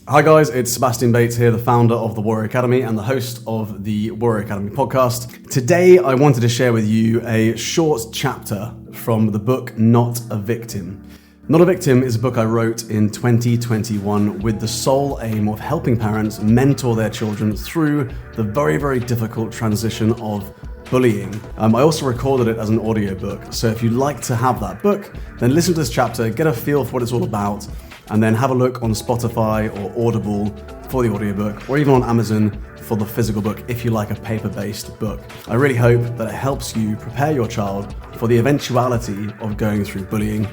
Hi guys, it's Sebastian Bates here, the founder of the Warrior Academy and the host of the Warrior Academy podcast. Today I wanted to share with you a short chapter from the book Not a Victim. Not a Victim is a book I wrote in 2021 with the sole aim of helping parents mentor their children through the very, very difficult transition of bullying. I also recorded it as an audiobook, so if you'd like to have that book, then listen to this chapter, get a feel for what it's all about, and then have a look on Spotify or Audible for the audiobook, or even on Amazon for the physical book if you like a paper-based book. I really hope that it helps you prepare your child for the eventuality of going through bullying.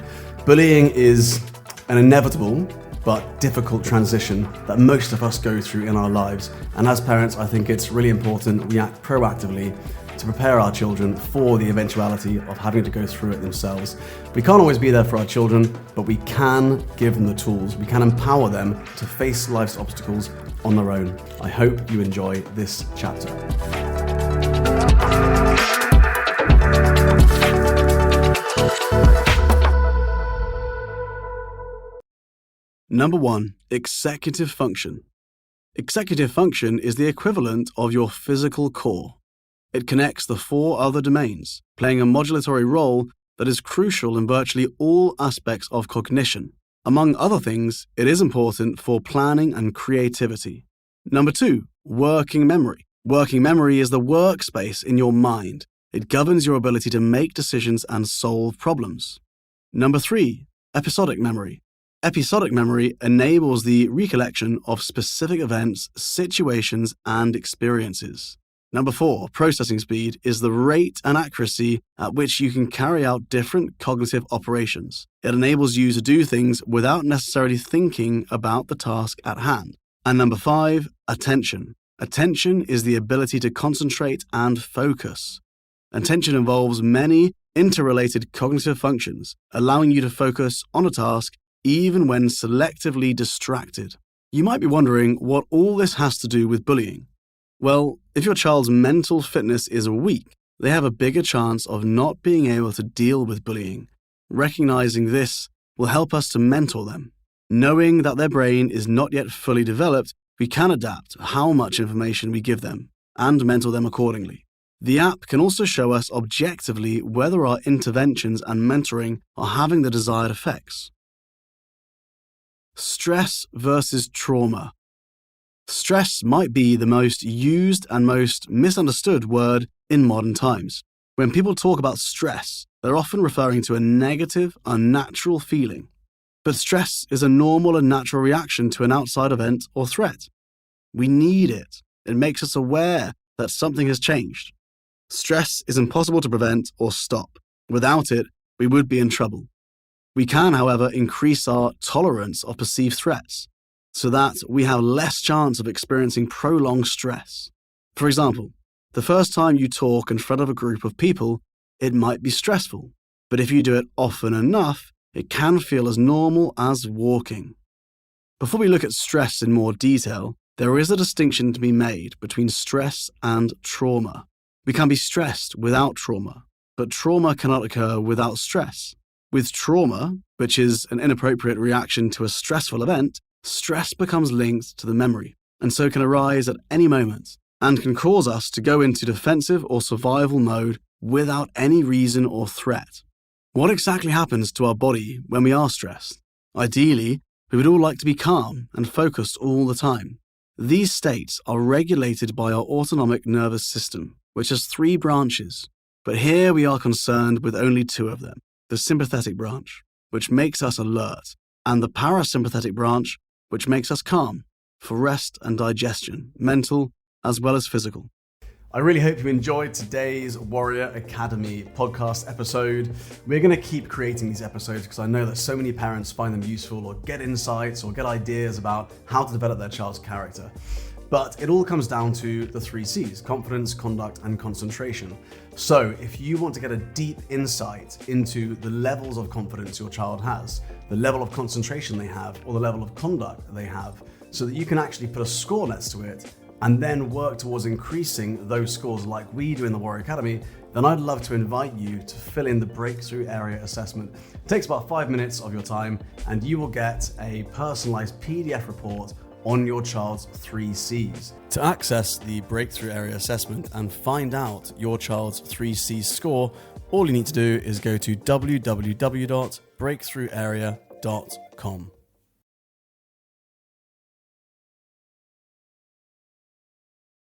Bullying is an inevitable but difficult transition that most of us go through in our lives. And as parents, I think it's really important we act proactively to prepare our children for the eventuality of having to go through it themselves. We can't always be there for our children, but we can give them the tools. We can empower them to face life's obstacles on their own. I hope you enjoy this chapter. Number 1, executive function. Executive function is the equivalent of your physical core. It connects the 4 other domains, playing a modulatory role that is crucial in virtually all aspects of cognition. Among other things, it is important for planning and creativity. Number 2, working memory. Working memory is the workspace in your mind. It governs your ability to make decisions and solve problems. Number 3, episodic memory. Episodic memory enables the recollection of specific events, situations, and experiences. Number 4, processing speed is the rate and accuracy at which you can carry out different cognitive operations. It enables you to do things without necessarily thinking about the task at hand. And number 5, attention. Attention is the ability to concentrate and focus. Attention involves many interrelated cognitive functions, allowing you to focus on a task even when selectively distracted. You might be wondering what all this has to do with bullying. Well, if your child's mental fitness is weak, they have a bigger chance of not being able to deal with bullying. Recognizing this will help us to mentor them. Knowing that their brain is not yet fully developed, we can adapt how much information we give them and mentor them accordingly. The app can also show us objectively whether our interventions and mentoring are having the desired effects. Stress versus trauma. Stress might be the most used and most misunderstood word in modern times. When people talk about stress, they're often referring to a negative, unnatural feeling. But stress is a normal and natural reaction to an outside event or threat. We need it. It makes us aware that something has changed. Stress is impossible to prevent or stop. Without it, we would be in trouble. We can, however, increase our tolerance of perceived threats so that we have less chance of experiencing prolonged stress. For example, the first time you talk in front of a group of people, it might be stressful, but if you do it often enough, it can feel as normal as walking. Before we look at stress in more detail, there is a distinction to be made between stress and trauma. We can be stressed without trauma, but trauma cannot occur without stress. With trauma, which is an inappropriate reaction to a stressful event, stress becomes linked to the memory, and so can arise at any moment, and can cause us to go into defensive or survival mode without any reason or threat. What exactly happens to our body when we are stressed? Ideally, we would all like to be calm and focused all the time. These states are regulated by our autonomic nervous system, which has 3 branches, but here we are concerned with only 2 of them. The sympathetic branch, which makes us alert, and the parasympathetic branch, which makes us calm for rest and digestion, mental as well as physical. I really hope you enjoyed today's Warrior Academy podcast episode. We're going to keep creating these episodes because I know that so many parents find them useful or get insights or get ideas about how to develop their child's character. But it all comes down to the 3 C's: confidence, conduct, and concentration. So if you want to get a deep insight into the levels of confidence your child has, the level of concentration they have, or the level of conduct they have, so that you can actually put a score next to it and then work towards increasing those scores like we do in the Warrior Academy, then I'd love to invite you to fill in the Breakthrough Area Assessment. It takes about 5 minutes of your time, and you will get a personalized PDF report on your child's 3 Cs. To access the Breakthrough Area Assessment and find out your child's 3 Cs score, all you need to do is go to www.breakthrougharea.com.